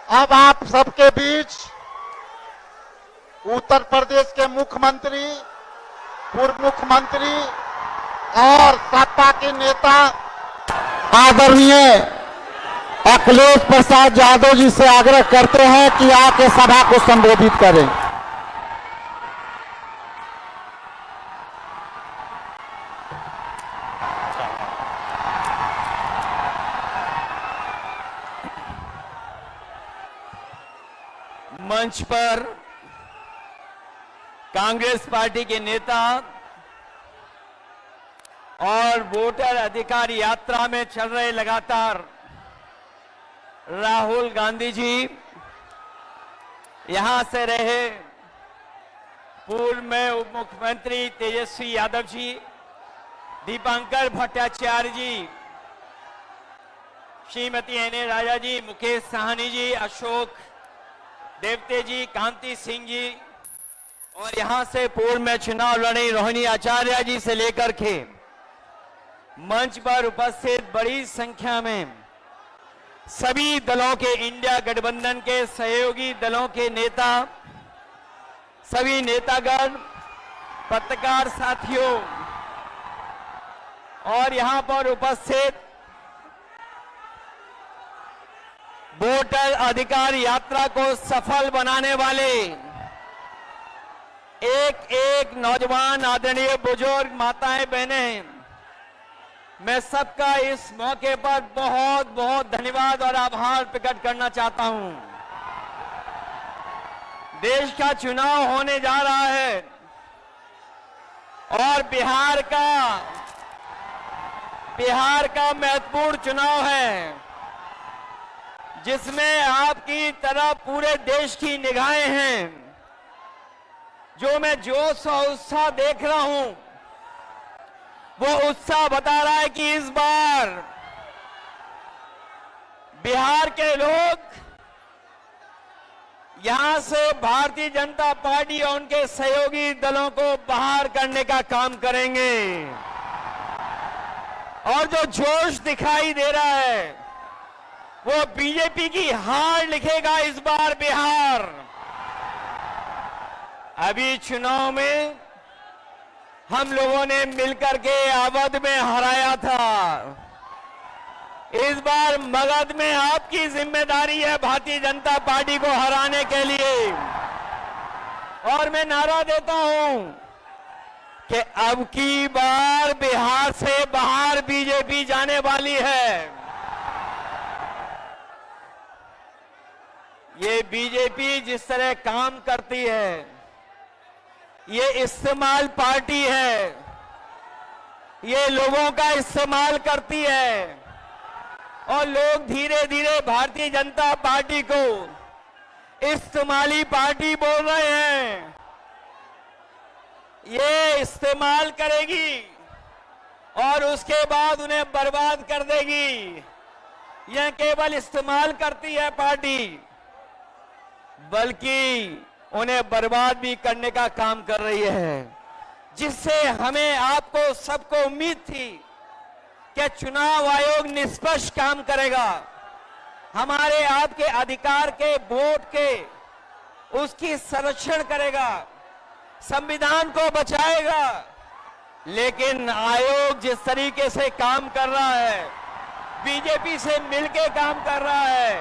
अब आप सबके बीच उत्तर प्रदेश के मुख्यमंत्री, पूर्व मुख्यमंत्री और सपा के नेता आदरणीय अखिलेश प्रसाद यादव जी से आग्रह करते हैं कि आके सभा को संबोधित करें। मंच पर कांग्रेस पार्टी के नेता और वोटर अधिकार यात्रा में चल रहे लगातार राहुल गांधी जी, यहां से रहे पूर्व में उप मुख्यमंत्री तेजस्वी यादव जी, दीपांकर भट्टाचार्य जी, श्रीमती एन राजा जी, मुकेश साहनी जी, अशोक देवते जी, कांति सिंह जी और यहां से पूर्व में चुनाव लड़ी रोहिणी आचार्य जी से लेकर के मंच पर उपस्थित बड़ी संख्या में सभी दलों के, इंडिया गठबंधन के सहयोगी दलों के नेता, सभी नेतागण, पत्रकार साथियों और यहां पर उपस्थित वोटर अधिकार यात्रा को सफल बनाने वाले एक एक नौजवान, आदरणीय बुजुर्ग, माताएं, बहनें, मैं सबका इस मौके पर बहुत बहुत धन्यवाद और आभार प्रकट करना चाहता हूं। देश का चुनाव होने जा रहा है और बिहार का महत्वपूर्ण चुनाव है, जिसमें आपकी तरह पूरे देश की निगाहें हैं। जो मैं जोश और उत्साह देख रहा हूं, वो उत्साह बता रहा है कि इस बार बिहार के लोग यहां से भारतीय जनता पार्टी और उनके सहयोगी दलों को बाहर करने का काम करेंगे। और जो जोश दिखाई दे रहा है वो बीजेपी की हार लिखेगा इस बार बिहार। अभी चुनाव में हम लोगों ने मिलकर के अवध में हराया था। इस बार मगध में आपकी जिम्मेदारी है भारतीय जनता पार्टी को हराने के लिए। और मैं नारा देता हूं कि अब की बार बिहार से बाहर बीजेपी जाने वाली है। ये बीजेपी जिस तरह काम करती है, ये इस्तेमाल पार्टी है, ये लोगों का इस्तेमाल करती है और लोग धीरे धीरे भारतीय जनता पार्टी को इस्तेमाली पार्टी बोल रहे हैं। ये इस्तेमाल करेगी और उसके बाद उन्हें बर्बाद कर देगी। यह केवल इस्तेमाल करती है पार्टी, बल्कि उन्हें बर्बाद भी करने का काम कर रही है, जिससे हमें, आपको, सबको उम्मीद थी कि चुनाव आयोग निष्पक्ष काम करेगा, हमारे आपके अधिकार के, वोट के, उसकी संरक्षण करेगा, संविधान को बचाएगा। लेकिन आयोग जिस तरीके से काम कर रहा है, बीजेपी से मिलकर काम कर रहा है,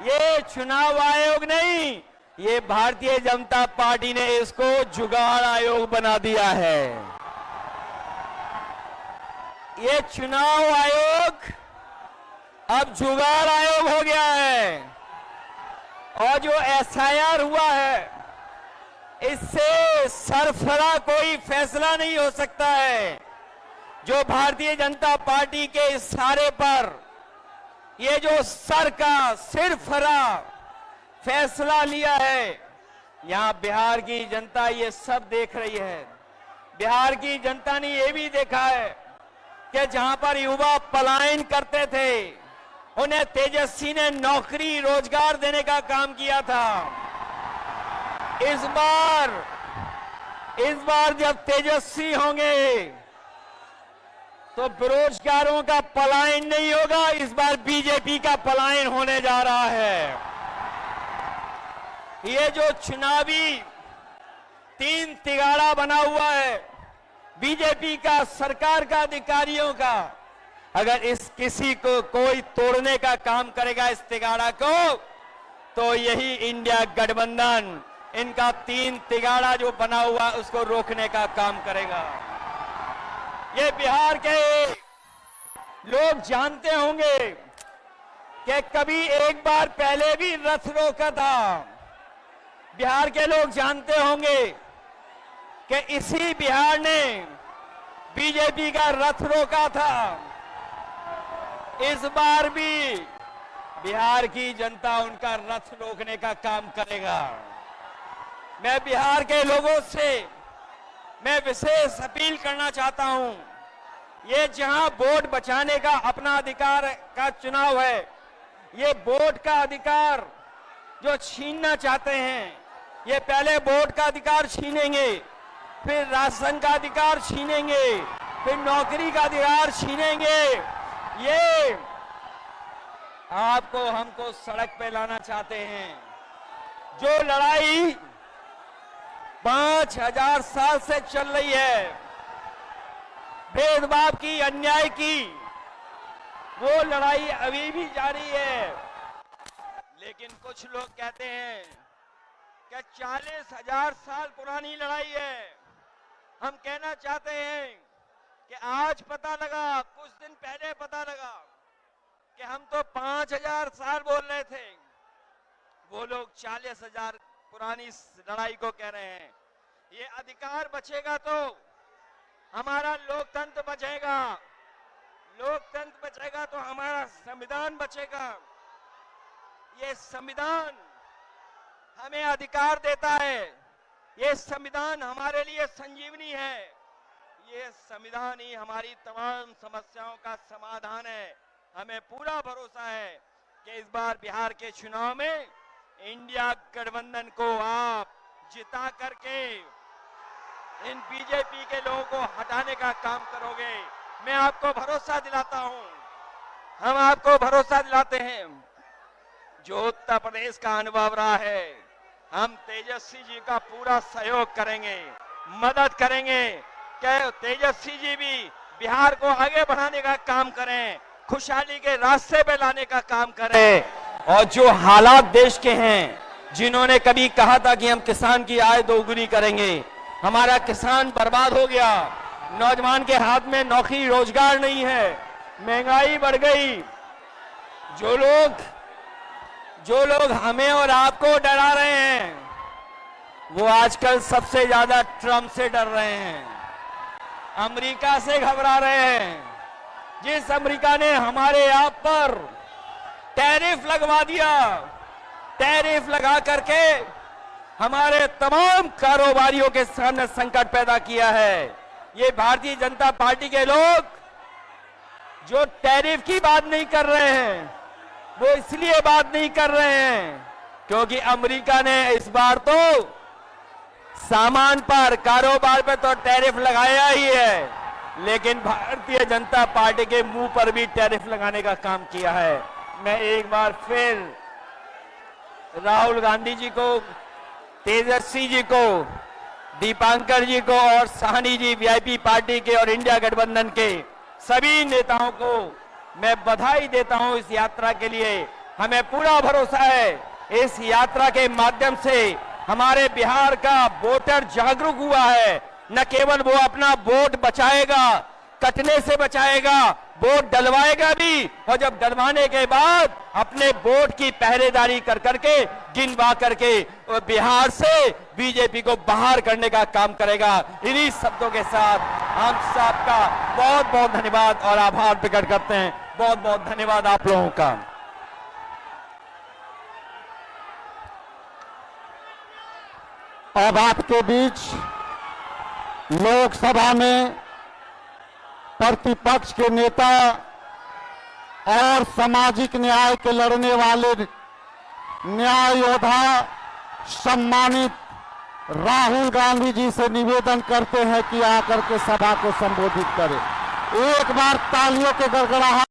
ये चुनाव आयोग नहीं, ये भारतीय जनता पार्टी ने इसको जुगाड़ आयोग बना दिया है। ये चुनाव आयोग अब जुगाड़ आयोग हो गया है। और जो एसआईआर हुआ है, इससे सरफरा कोई फैसला नहीं हो सकता है। जो भारतीय जनता पार्टी के इशारे पर ये जो सर का सिरफरा फैसला लिया है, यहां बिहार की जनता ये सब देख रही है। बिहार की जनता ने ये भी देखा है कि जहां पर युवा पलायन करते थे, उन्हें तेजस्वी ने नौकरी, रोजगार देने का काम किया था। इस बार जब तेजस्वी होंगे तो बेरोजगारों का पलायन नहीं होगा, इस बार बीजेपी का पलायन होने जा रहा है। ये जो चुनावी तीन तिगाड़ा बना हुआ है बीजेपी का, सरकार का, अधिकारियों का, अगर इस किसी को कोई तोड़ने का काम करेगा इस तिगाड़ा को, तो यही इंडिया गठबंधन इनका तीन तिगाड़ा जो बना हुआ उसको रोकने का काम करेगा। ये बिहार के लोग जानते होंगे कि कभी एक बार पहले भी रथ रोका था। बिहार के लोग जानते होंगे कि इसी बिहार ने बीजेपी का रथ रोका था। इस बार भी बिहार की जनता उनका रथ रोकने का काम करेगा। मैं बिहार के लोगों से मैं विशेष अपील करना चाहता हूं, ये जहां वोट बचाने का अपना अधिकार का चुनाव है, ये वोट का अधिकार जो छीनना चाहते हैं, ये पहले वोट का अधिकार छीनेंगे, फिर राशन का अधिकार छीनेंगे, फिर नौकरी का अधिकार छीनेंगे। ये आपको हमको सड़क पे लाना चाहते हैं। जो लड़ाई 5000 साल से चल रही है, भेदभाव की, अन्याय की, वो लड़ाई अभी भी जारी है। लेकिन कुछ लोग कहते हैं कि 40,000 साल पुरानी लड़ाई है। हम कहना चाहते हैं कि आज पता लगा, कुछ दिन पहले पता लगा कि हम तो 5000 साल बोल रहे थे, वो लोग 40,000 पुरानी लड़ाई को कह रहे हैं। ये अधिकार बचेगा तो हमारा लोकतंत्र बचेगा, लोकतंत्र बचेगा तो हमारा संविधान बचेगा। ये संविधान हमें अधिकार देता है, ये संविधान हमारे लिए संजीवनी है, ये संविधान ही हमारी तमाम समस्याओं का समाधान है। हमें पूरा भरोसा है कि इस बार बिहार के चुनाव में इंडिया गठबंधन को आप जिता करके इन बीजेपी के लोगों को हटाने का काम करोगे। मैं आपको भरोसा दिलाता हूं, हम आपको भरोसा दिलाते हैं। जो उत्तर प्रदेश का अनुभव रहा है, हम तेजस्वी जी का पूरा सहयोग करेंगे, मदद करेंगे कि तेजस्वी जी भी बिहार को आगे बढ़ाने का काम करें, खुशहाली के रास्ते पे लाने का काम करें। और जो हालात देश के हैं, जिन्होंने कभी कहा था कि हम किसान की आय दोगुनी करेंगे, हमारा किसान बर्बाद हो गया, नौजवान के हाथ में नौकरी रोजगार नहीं है, महंगाई बढ़ गई। जो लोग हमें और आपको डरा रहे हैं, वो आजकल सबसे ज्यादा ट्रंप से डर रहे हैं, अमेरिका से घबरा रहे हैं। जिस अमेरिका ने हमारे आप पर टैरिफ लगवा दिया, टैरिफ लगा करके हमारे तमाम कारोबारियों के सामने संकट पैदा किया है। ये भारतीय जनता पार्टी के लोग जो टैरिफ की बात नहीं कर रहे हैं, वो इसलिए बात नहीं कर रहे हैं क्योंकि अमेरिका ने इस बार तो सामान पर, कारोबार पर तो टैरिफ लगाया ही है, लेकिन भारतीय जनता पार्टी के मुंह पर भी टैरिफ लगाने का काम किया है। मैं एक बार फिर राहुल गांधी जी को, तेजस्वी जी को, दीपांकर जी को और साहनी जी वीआईपी पार्टी के और इंडिया गठबंधन के सभी नेताओं को मैं बधाई देता हूं इस यात्रा के लिए। हमें पूरा भरोसा है इस यात्रा के माध्यम से हमारे बिहार का वोटर जागरूक हुआ है। न केवल वो अपना वोट बचाएगा, कटने से बचाएगा, वोट डलवाएगा भी, और जब डलवाने के बाद अपने वोट की पहरेदारी कर करके, गिनवा करके बिहार से बीजेपी को बाहर करने का काम करेगा। इन्हीं शब्दों के साथ हम सबका बहुत बहुत धन्यवाद और आभार प्रकट करते हैं। बहुत बहुत धन्यवाद आप लोगों का। अब आपके बीच लोकसभा में प्रतिपक्ष के नेता और सामाजिक न्याय के लड़ने वाले न्याय योद्धा सम्मानित राहुल गांधी जी से निवेदन करते हैं कि आकर के सभा को संबोधित करें। एक बार तालियों के गड़गड़ाहट